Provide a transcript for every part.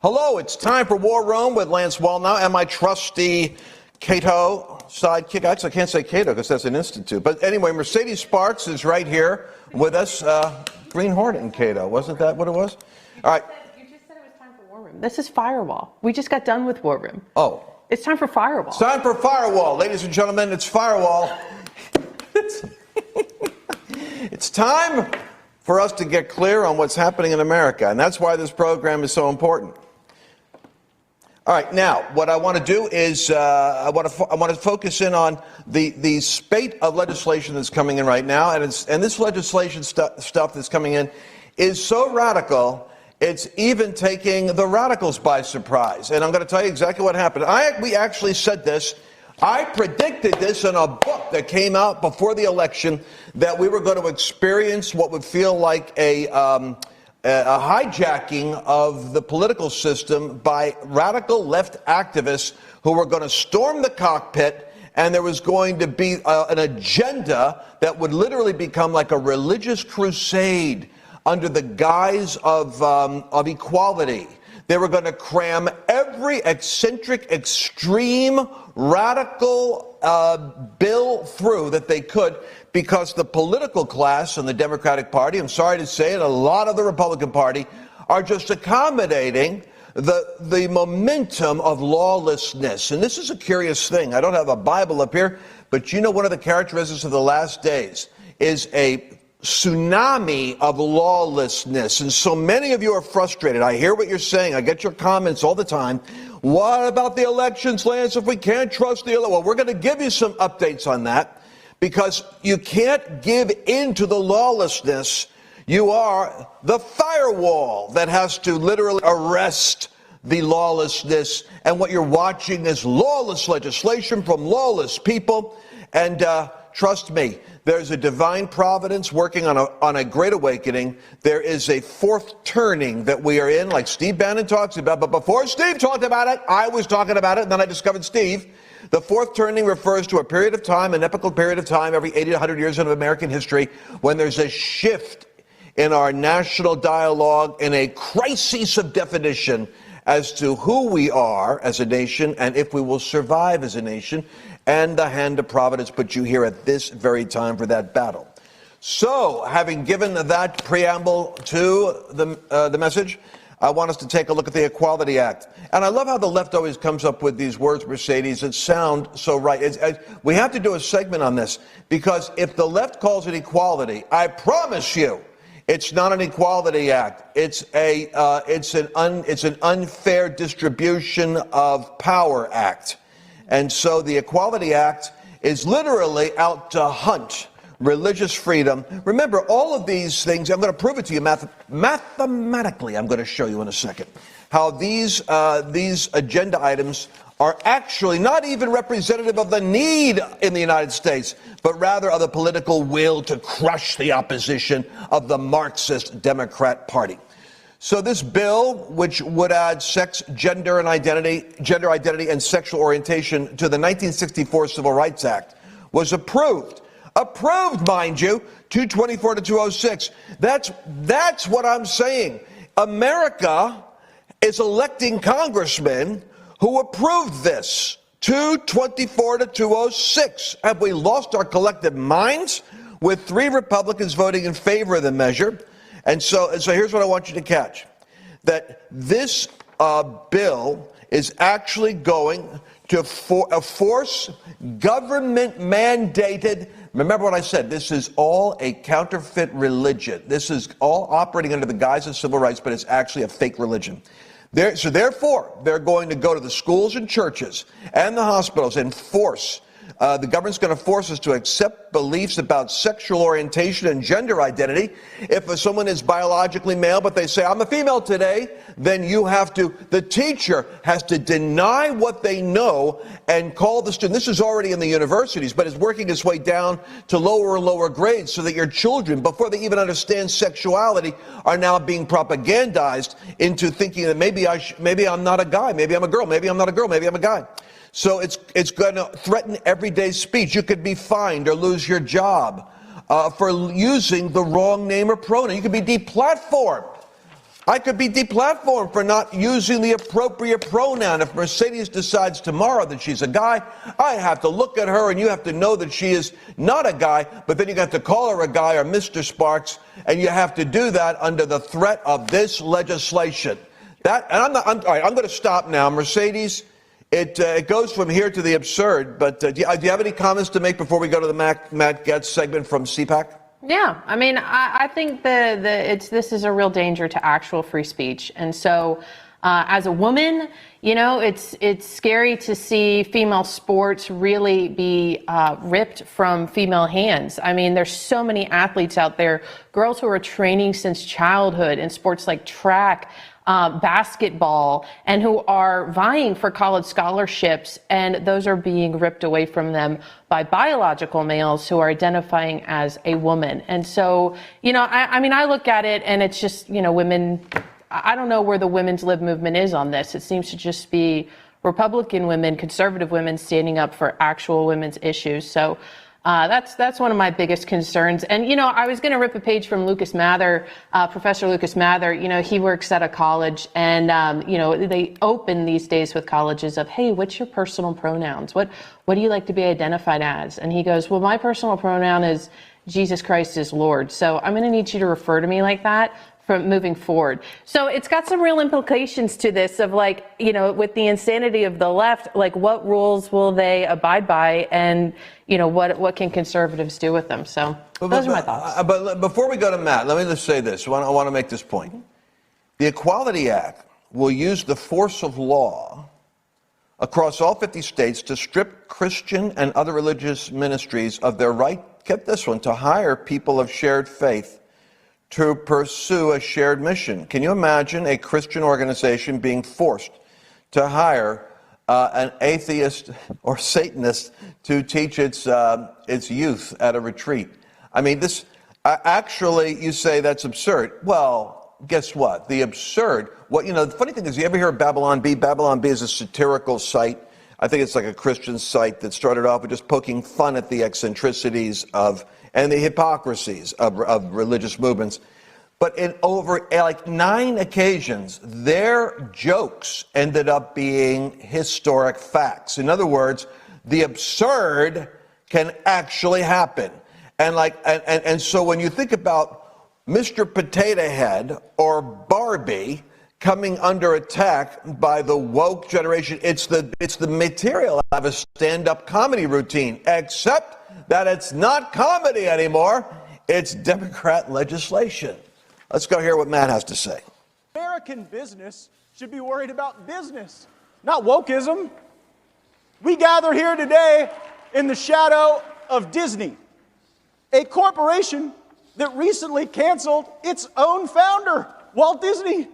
Hello, it's time for War Room with Lance Wallnau and my trusty Cato sidekick. Actually, I can't say Cato because that's an institute. But anyway, Mercedes Sparks is right here with us. Green Hornet and Cato. Wasn't that what it was? All right. You just said it was time for War Room. This is Firewall. We just got done with War Room. Oh. It's time for Firewall. It's time for Firewall. Ladies and gentlemen, it's Firewall. It's time for us to get clear on what's happening in America, and that's why this program is so important. All right, now, what I want to do is I want to focus in on the spate of legislation that's coming in right now, and this legislation stuff that's coming in is so radical, it's even taking the radicals by surprise. And I'm going to tell you exactly what happened. We actually said this. I predicted this in a book that came out before the election, that we were going to experience what would feel like a hijacking of the political system by radical left activists who were going to storm the cockpit, and there was going to be an agenda that would literally become like a religious crusade under the guise of equality. They were going to cram every eccentric, extreme, radical bill through that they could, because the political class and the Democratic Party, I'm sorry to say it, a lot of the Republican Party, are just accommodating the momentum of lawlessness. And this is a curious thing. I don't have a Bible up here, but you know one of the characteristics of the last days is a tsunami of lawlessness. And so many of you are frustrated. I hear what you're saying. I get your comments all the time. What about the elections, Lance, if we can't trust the election? Well, we're going to give you some updates on that, because you can't give in to the lawlessness. You are the firewall that has to literally arrest the lawlessness. And what you're watching is lawless legislation from lawless people. And trust me, there's a divine providence working on a great awakening. There is a fourth turning that we are in, like Steve Bannon talks about. But before Steve talked about it, I was talking about it, and then I discovered Steve. The fourth turning refers to a period of time, an epochal period of time, every 80 to 100 years of American history, when there's a shift in our national dialogue, in a crisis of definition as to who we are as a nation and if we will survive as a nation. And the hand of providence put you here at this very time for that battle. So, having given that preamble to the message, I want us to take a look at the Equality Act. And I love how the left always comes up with these words, Mercedes, that sound so right. We have to do a segment on this, because if the left calls it equality, I promise you, it's not an Equality Act. It's an unfair distribution of power act. And so the Equality Act is literally out to hunt religious freedom. Remember, all of these things, I'm going to prove it to you mathematically. I'm going to show you in a second how these agenda items are actually not even representative of the need in the United States, but rather of the political will to crush the opposition of the Marxist Democrat Party. So this bill, which would add sex, gender identity, and sexual orientation to the 1964 Civil Rights Act, was approved. Approved, mind you, 224 to 206. That's what I'm saying. America is electing congressmen who approved this. 224 to 206. Have we lost our collective minds, with 3 Republicans voting in favor of the measure? And so here's what I want you to catch, that this bill is actually going to force government-mandated, remember what I said, this is all a counterfeit religion. This is all operating under the guise of civil rights, but it's actually a fake religion. So therefore, they're going to go to the schools and churches and the hospitals and force the government's going to force us to accept beliefs about sexual orientation and gender identity. If someone is biologically male, but they say, I'm a female today, then the teacher has to deny what they know and call the student. This is already in the universities, but it's working its way down to lower and lower grades, so that your children, before they even understand sexuality, are now being propagandized into thinking that maybe I'm not a guy, maybe I'm a girl, maybe I'm not a girl, maybe I'm a guy. So it's going to threaten everyday speech. You could be fined or lose your job for using the wrong name or pronoun. You could be deplatformed. I could be deplatformed for not using the appropriate pronoun. If Mercedes decides tomorrow that she's a guy, I have to look at her and you have to know that she is not a guy, but then you got to call her a guy or Mr. Sparks, and you have to do that under the threat of this legislation. All right, I'm going to stop now. Mercedes, it goes from here to the absurd, but do you have any comments to make before we go to the Matt Gatz segment from CPAC? Yeah, I mean, I think this is a real danger to actual free speech. And so as a woman, it's scary to see female sports really be ripped from female hands. I mean, there's so many athletes out there, girls who are training since childhood in sports like track, basketball, and who are vying for college scholarships, and those are being ripped away from them by biological males who are identifying as a woman. And so, I mean, I look at it and it's just, women, I don't know where the women's lib movement is on this. It seems to just be Republican women, conservative women standing up for actual women's issues. So that's one of my biggest concerns. And, I was going to rip a page from Lucas Mather, Professor Lucas Mather. He works at a college, and, they open these days with colleges of, hey, what's your personal pronouns? What do you like to be identified as? And he goes, well, my personal pronoun is Jesus Christ is Lord. So I'm going to need you to refer to me like that from moving forward. So it's got some real implications to this of with the insanity of the left, what rules will they abide by, and, what can conservatives do with them? So those are my thoughts. But before we go to Matt, let me just say this. I want to make this point. The Equality Act will use the force of law across all 50 states to strip Christian and other religious ministries of their right, get this one, to hire people of shared faith to pursue a shared mission. Can you imagine a Christian organization being forced to hire an atheist or Satanist to teach its youth at a retreat? I mean, this actually, you say that's absurd. Well, guess what? The funny thing is, you ever hear of Babylon Bee? Babylon Bee is a satirical site. I think it's like a Christian site that started off with just poking fun at the eccentricities and the hypocrisies of religious movements. But in over 9 occasions, their jokes ended up being historic facts. In other words, the absurd can actually happen. And so when you think about Mr. Potato Head or Barbie coming under attack by the woke generation, it's the material of a stand-up comedy routine, except that it's not comedy anymore. It's Democrat legislation. Let's go hear what Matt has to say. American business should be worried about business, not wokeism. We gather here today in the shadow of Disney, a corporation that recently canceled its own founder, Walt Disney.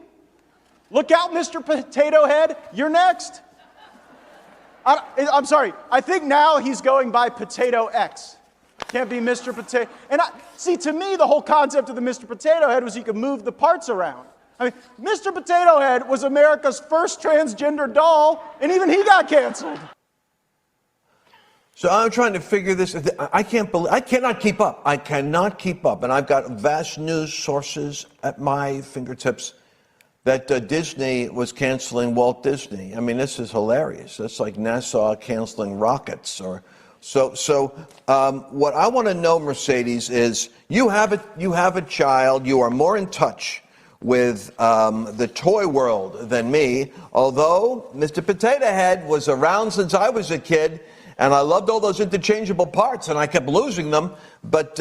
Look out, Mr. Potato Head, you're next. I'm sorry, I think now he's going by Potato X. Can't be Mr. Potato. And see, to me, the whole concept of the Mr. Potato Head was you could move the parts around. I mean, Mr. Potato Head was America's first transgender doll, and even he got canceled. So I'm trying to figure this. I cannot keep up. I cannot keep up. And I've got vast news sources at my fingertips that Disney was canceling Walt Disney. I mean, this is hilarious. That's like NASA canceling rockets. So what I want to know, Mercedes, is you have a child. You are more in touch with the toy world than me, although Mr. Potato Head was around since I was a kid, and I loved all those interchangeable parts, and I kept losing them. But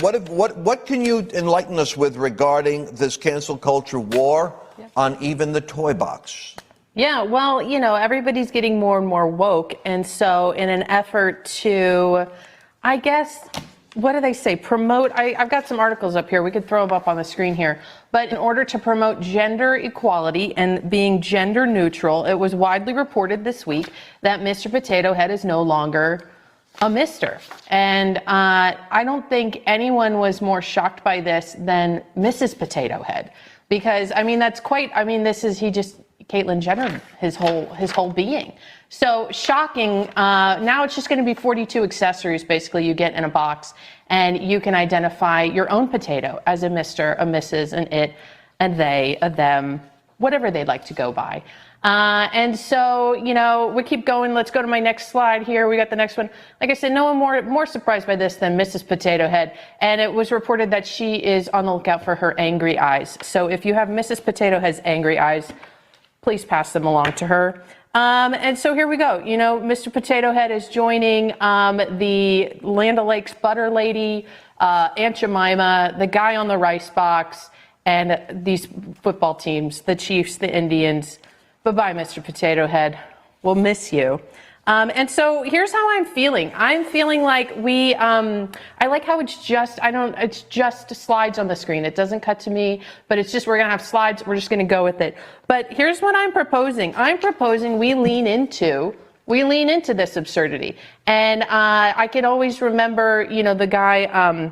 what can you enlighten us with regarding this cancel culture war on even the toy box? Yeah, well, everybody's getting more and more woke. And so in an effort to, I guess, what do they say? Promote, I've got some articles up here. We could throw them up on the screen here. But in order to promote gender equality and being gender neutral, it was widely reported this week that Mr. Potato Head is no longer a Mr. And I don't think anyone was more shocked by this than Mrs. Potato Head. Because, Caitlyn Jenner, his whole being. So shocking. Now it's just going to be 42 accessories, basically, you get in a box, and you can identify your own potato as a Mr., a Mrs., an it. and they, a them, whatever they'd like to go by. And so, you know, we keep going. Let's go to my next slide here. We got the next one. Like I said, no one more surprised by this than Mrs. Potato Head. And it was reported that she is on the lookout for her angry eyes. So if you have Mrs. Potato Head's angry eyes, please pass them along to her. And so here we go. You know, Mr. Potato Head is joining the Land O'Lakes butter lady, Aunt Jemima, the guy on the rice box, and these football teams, the Chiefs, the Indians. Bye-bye, Mr. Potato Head. We'll miss you. And so here's how I'm feeling. I'm feeling like I like how it's just slides on the screen. It doesn't cut to me, but it's just, we're going to have slides. We're just going to go with it. But here's what I'm proposing. I'm proposing we lean into this absurdity. And I can always remember, you know, the guy,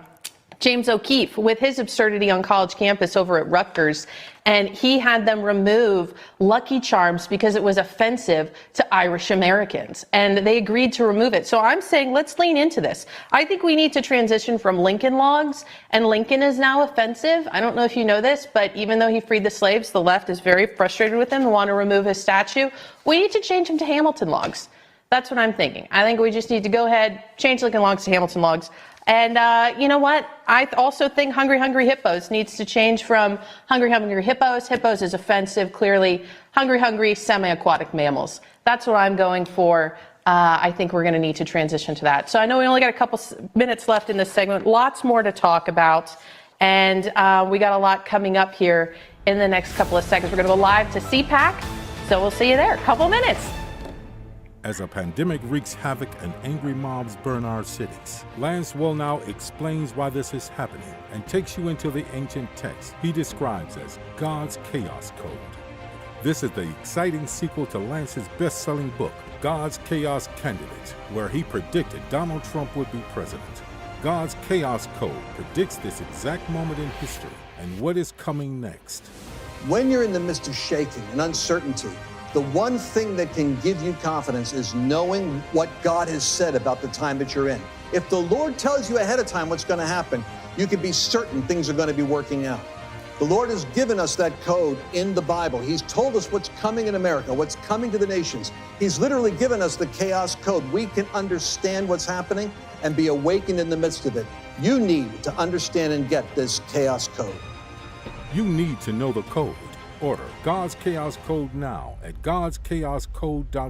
James O'Keefe, with his absurdity on college campus over at Rutgers, and he had them remove Lucky Charms because it was offensive to Irish Americans, and they agreed to remove it. So I'm saying let's lean into this. I think we need to transition from Lincoln Logs, and Lincoln is now offensive. I don't know if you know this, but even though he freed the slaves, the left is very frustrated with him and want to remove his statue. We need to change him to Hamilton Logs. That's what I'm thinking. I think we just need to go ahead, change Lincoln Logs to Hamilton Logs. And you know what? I also think Hungry Hungry Hippos needs to change from Hungry Hungry Hippos. Hippos is offensive, clearly. Hungry Hungry Semi-Aquatic Mammals. That's what I'm going for. I think we're going to need to transition to that. So I know we only got a couple minutes left in this segment. Lots more to talk about. And we got a lot coming up here in the next couple of seconds. We're going to go live to CPAC. So we'll see you there. Couple minutes. As a pandemic wreaks havoc and angry mobs burn our cities, Lance Wallnau explains why this is happening and takes you into the ancient text he describes as God's Chaos Code. This is the exciting sequel to Lance's best-selling book, God's Chaos Candidate, where he predicted Donald Trump would be president. God's Chaos Code predicts this exact moment in history and what is coming next. When you're in the midst of shaking and uncertainty, the one thing that can give you confidence is knowing what God has said about the time that you're in. If the Lord tells you ahead of time what's going to happen, you can be certain things are going to be working out. The Lord has given us that code in the Bible. He's told us what's coming in America, what's coming to the nations. He's literally given us the chaos code. We can understand what's happening and be awakened in the midst of it. You need to understand and get this chaos code. You need to know the code. Order God's Chaos Code now at godschaoscode.com.